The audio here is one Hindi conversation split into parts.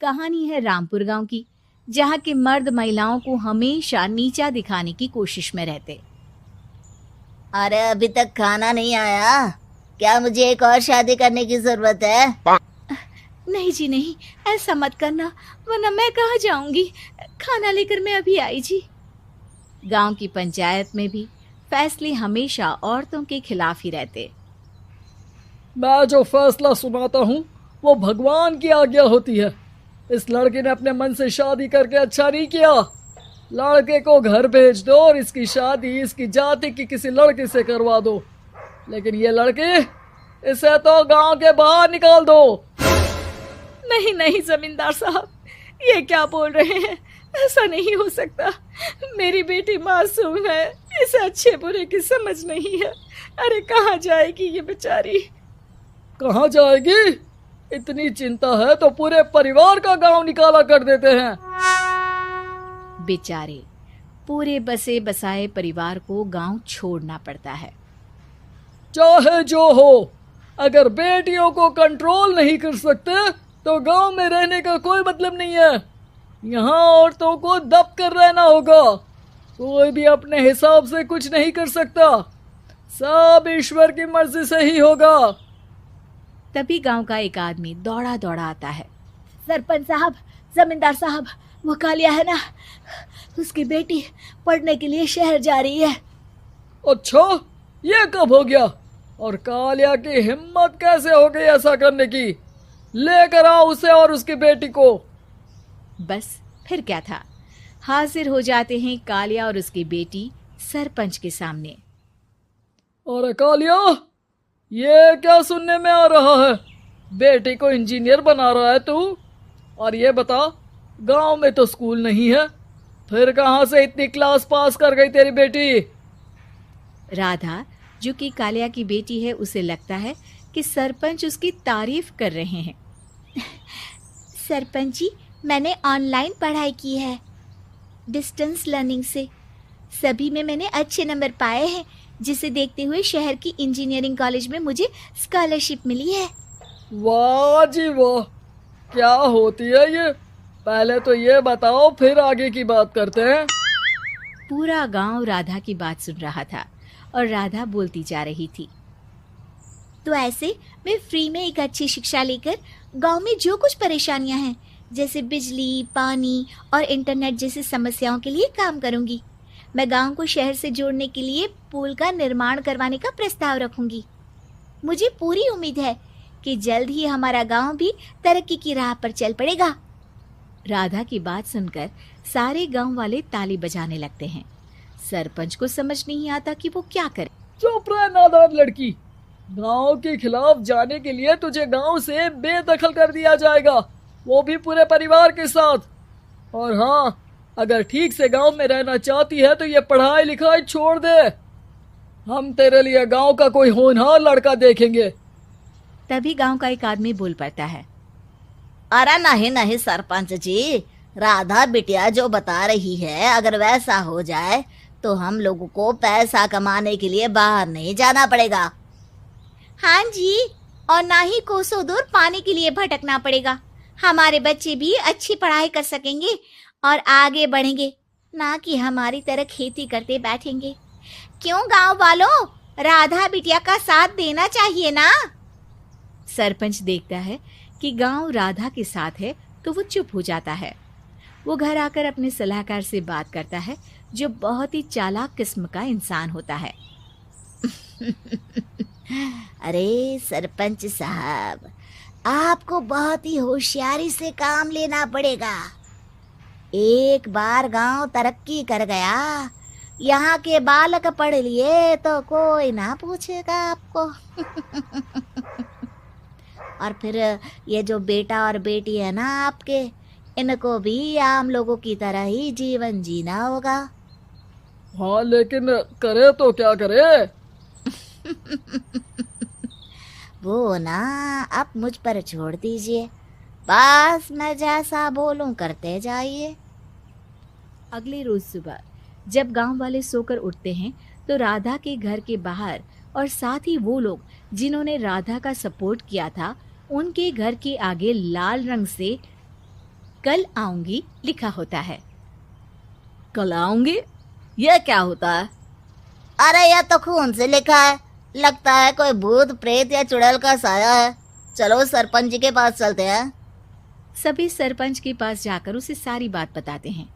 कहानी है रामपुर गांव की, जहां के मर्द महिलाओं को हमेशा नीचा दिखाने की कोशिश में रहते। अरे अभी तक खाना नहीं आया, क्या मुझे एक और शादी करने की जरूरत है? नहीं जी नहीं, ऐसा मत करना, वरना मैं कहाँ जाऊंगी। खाना लेकर मैं अभी आई जी। गांव की पंचायत में भी फैसले हमेशा औरतों के खिलाफ ही रहते। मैं जो फैसला सुनाता हूँ वो भगवान की आज्ञा होती है। इस लड़के ने अपने मन से शादी करके अच्छा नहीं किया। लड़के को घर भेज दो और इसकी शादी इसकी जाति की किसी लड़के से करवा दो, लेकिन ये लड़की, इसे तो गांव के बाहर निकाल दो। नहीं नहीं जमींदार साहब, ये क्या बोल रहे हैं? ऐसा नहीं हो सकता। मेरी बेटी मासूम है, इसे अच्छे बुरे की समझ नहीं है। अरे कहाँ जाएगी ये बेचारी? कहाँ जाएगी? इतनी चिंता है तो पूरे परिवार का गांव निकाला कर देते हैं। बेचारे पूरे बसे बसाए परिवार को गांव छोड़ना पड़ता है। चाहे जो हो, अगर बेटियों को कंट्रोल नहीं कर सकते तो गांव में रहने का कोई मतलब नहीं है। यहाँ औरतों को दब कर रहना होगा। कोई भी अपने हिसाब से कुछ नहीं कर सकता, सब ईश्वर की मर्जी से ही होगा। तभी गांव का एक आदमी दौड़ा दौड़ा आता है। सरपंच साहब, जमींदार साहब, वो कालिया है ना, उसकी बेटी पढ़ने के लिए शहर जा रही है। अच्छा, ये कब हो गया? और कालिया की हिम्मत कैसे हो गई ऐसा करने की? लेकर आओ उसे और उसकी बेटी को। बस फिर क्या था, हाजिर हो जाते हैं कालिया और उसकी बेटी सरपंच के सामने। अरे कालिया, ये क्या सुनने में आ रहा है? बेटी को इंजीनियर बना रहा है तू? और ये बता, गांव में तो स्कूल नहीं है, फिर कहां से इतनी क्लास पास कर गई तेरी बेटी? राधा, जो कि कालिया की बेटी है, उसे लगता है कि सरपंच उसकी तारीफ कर रहे हैं। सरपंच जी, मैंने ऑनलाइन पढ़ाई की है, डिस्टेंस लर्निंग से। सभी में मैंने अच्छे नंबर पाए हैं, जिसे देखते हुए शहर की इंजीनियरिंग कॉलेज में मुझे स्कॉलरशिप मिली है। वाह जी वाह, क्या होती है ये? पहले तो ये बताओ, फिर आगे की बात करते हैं। पूरा गांव राधा की बात सुन रहा था और राधा बोलती जा रही थी। तो ऐसे मैं फ्री में एक अच्छी शिक्षा लेकर गांव में जो कुछ परेशानियां हैं, जैसे बिजली, पानी और इंटरनेट जैसी समस्याओं के लिए काम करूंगी। मैं गांव को शहर से जोड़ने के लिए पुल का निर्माण करवाने का प्रस्ताव रखूंगी। मुझे पूरी उम्मीद है कि जल्द ही हमारा गांव भी तरक्की की राह पर चल पड़ेगा। राधा की बात सुनकर सारे गांव वाले ताली बजाने लगते हैं। सरपंच को समझ नहीं आता कि वो क्या करे। चुप रह नादान लड़की, गांव के खिलाफ जाने के लिए तुझे गांव से बेदखल कर दिया जाएगा, वो भी पूरे परिवार के साथ। और हाँ, अगर ठीक से गांव में रहना चाहती है तो ये पढ़ाई लिखाई छोड़ दे। हम तेरे लिए गांव का कोई होनहार लड़का देखेंगे। तभी गांव का एक आदमी बोल पड़ता है। अरे नहीं नहीं सरपंच जी, राधा बिटिया जो बता रही है, अगर वैसा हो जाए तो हम लोगों को पैसा कमाने के लिए बाहर नहीं जाना पड़ेगा। हाँ जी, और ना ही कोसों दूर पानी के लिए भटकना पड़ेगा। हमारे बच्चे भी अच्छी पढ़ाई कर सकेंगे और आगे बढ़ेंगे, ना कि हमारी तरह खेती करते बैठेंगे। क्यों गांव वालों, राधा बिटिया का साथ देना चाहिए ना। सरपंच देखता है कि गांव राधा के साथ है तो वो चुप हो जाता है। वो घर आकर अपने सलाहकार से बात करता है, जो बहुत ही चालाक किस्म का इंसान होता है। अरे सरपंच साहब, आपको बहुत ही होशियारी से काम लेना पड़ेगा। एक बार गांव तरक्की कर गया, यहाँ के बालक पढ़ लिए तो कोई ना पूछेगा आपको। और फिर ये जो बेटा और बेटी है ना आपके, इनको भी आम लोगों की तरह ही जीवन जीना होगा। हाँ, लेकिन करे तो क्या करे? वो ना आप मुझ पर छोड़ दीजिए, बस मैं जैसा बोलूं करते जाइए। अगले रोज सुबह जब गांव वाले सोकर उठते हैं तो राधा के घर के बाहर और साथ ही वो लोग जिन्होंने राधा का सपोर्ट किया था, उनके घर के आगे लाल रंग से कल आऊंगी लिखा होता है। कल आऊंगी, यह क्या होता है? अरे यह तो खून से लिखा है, लगता है कोई भूत प्रेत या चुड़ैल का साया है। चलो सरपंच जी के पास चलते हैं। सभी सरपंच के पास जाकर उसे सारी बात बताते हैं।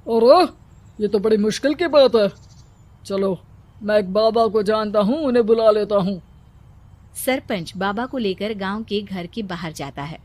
अरे ये तो बड़ी मुश्किल की बात है। चलो मैं एक बाबा को जानता हूँ, उन्हें बुला लेता हूँ। सरपंच बाबा को लेकर गांव के घर के बाहर जाता है।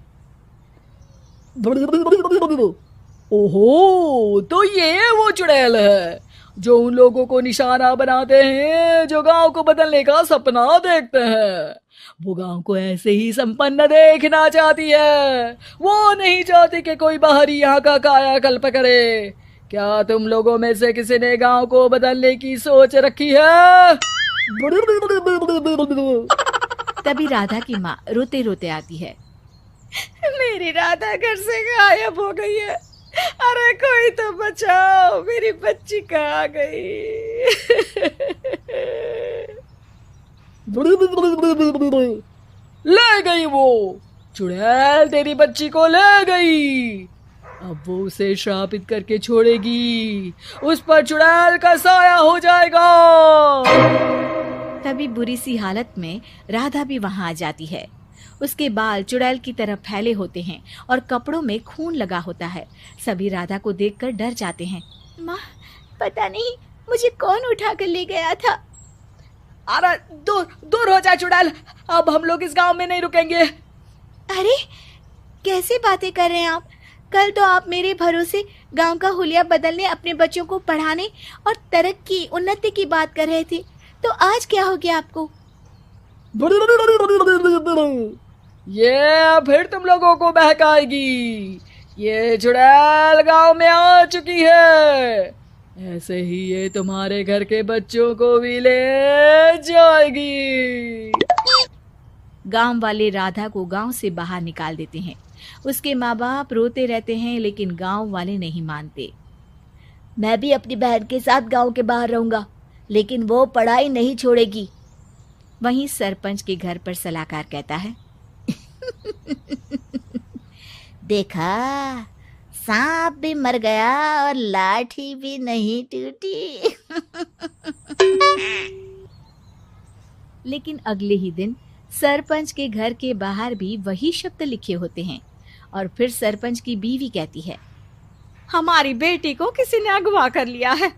ओहो, तो ये वो चुड़ैल है जो उन लोगों को निशाना बनाते हैं जो गांव को बदलने का सपना देखते हैं। वो गांव को ऐसे ही संपन्न देखना चाहती है। वो नहीं चाहती कि कोई बाहरी यहाँ का कायाकल्प करे। क्या तुम लोगों में से किसी ने गांव को बदलने की सोच रखी है? तभी राधा की माँ रोते रोते आती है। मेरी राधा घर से गायब हो गई है। अरे कोई तो बचाओ, मेरी बच्ची कहाँ गई? ले गई वो चुड़ैल, तेरी बच्ची को ले गई। अब वो उसे श्रापित करके छोड़ेगी, उस पर चुड़ैल का साया हो जाएगा। तभी बुरी सी हालत में राधा भी वहां आ जाती है। उसके बाल चुड़ैल की तरह फैले होते हैं और कपड़ों में खून लगा होता है। सभी राधा को देखकर डर जाते हैं। माँ, पता नहीं मुझे कौन उठा कर ले गया था। अरे दूर दूर हो जा चुड़ैल, अब हम लोग इस गांव में नहीं रुकेंगे। अरे कैसे बातें कर रहे हैं आप? कल तो आप मेरे भरोसे गांव का हुलिया बदलने, अपने बच्चों को पढ़ाने और तरक्की उन्नति की बात कर रहे थे, तो आज क्या हो गया आपको? ये फिर तुम लोगों को बहकाएगी। ये चुड़ैल गांव में आ चुकी है, ऐसे ही ये तुम्हारे घर के बच्चों को भी ले जाएगी। गांव वाले राधा को गांव से बाहर निकाल देते हैं। उसके माँ बाप रोते रहते हैं, लेकिन गांव वाले नहीं मानते। मैं भी अपनी बहन के साथ गांव के बाहर रहूंगा, लेकिन वो पढ़ाई नहीं छोड़ेगी। वहीं सरपंच के घर पर सलाहकार कहता है। देखा, सांप भी मर गया और लाठी भी नहीं टूटी। लेकिन अगले ही दिन सरपंच के घर के बाहर भी वही शब्द लिखे होते हैं। और फिर सरपंच की बीवी कहती है, हमारी बेटी को किसी ने अगवा कर लिया है।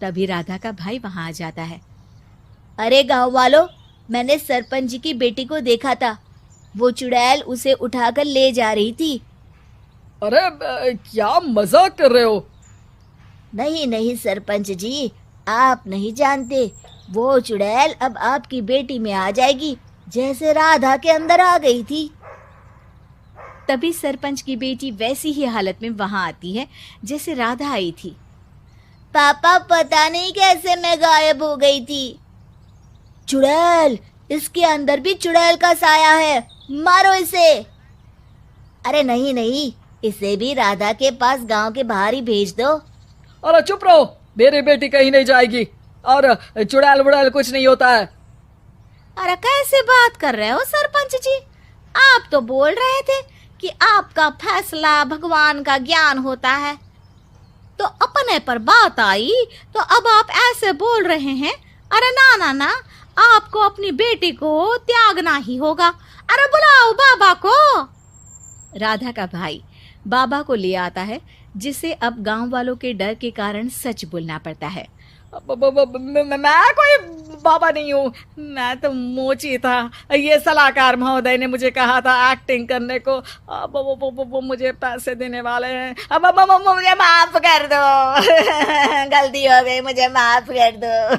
तभी राधा का भाई वहां आ जाता है। अरे गांव वालों, मैंने सरपंच जी की बेटी को देखा था। वो चुड़ैल उसे उठाकर ले जा रही थी। अरे क्या मजाक कर रहे हो? नहीं नहीं सरपंच जी, आप नहीं जानते। वो चुड़ैल अब आपकी बेटी में आ जाएगी, जैसे राधा के अंदर आ गई थी। तभी सरपंच की बेटी वैसी ही हालत में वहां आती है जैसे राधा आई थी। पापा, पता नहीं कैसे मैं गायब हो गई थी। चुड़ैल, इसके अंदर भी चुड़ैल का साया है, मारो इसे। अरे नहीं नहीं, इसे भी राधा के पास गांव के बाहर ही भेज दो। अरे चुप रहो, मेरी बेटी कहीं नहीं जाएगी और चुड़ैल बुड़ैल कुछ नहीं होता है। अरे कैसे बात कर रहे हो सरपंच जी? आप तो बोल रहे थे कि आपका फैसला भगवान का ज्ञान होता है, तो अपने पर बात आई तो अब आप ऐसे बोल रहे हैं। अरे ना ना ना, आपको अपनी बेटी को त्यागना ही होगा। अरे बुलाओ बाबा को। राधा का भाई बाबा को ले आता है, जिसे अब गांव वालों के डर के कारण सच बोलना पड़ता है। मैं कोई बाबा नहीं हूँ, मैं तो मोची था। ये सलाहकार महोदय ने मुझे कहा था एक्टिंग करने को। अब वो मुझे पैसे देने वाले हैं। अब मुझे माफ कर दो। गलती हो गई, मुझे माफ कर दो।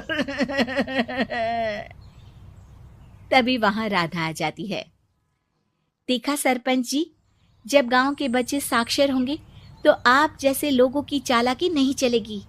तभी वहां राधा आ जाती है। देखा सरपंच जी, जब गांव के बच्चे साक्षर होंगे तो आप जैसे लोगों की चालाकी नहीं चलेगी।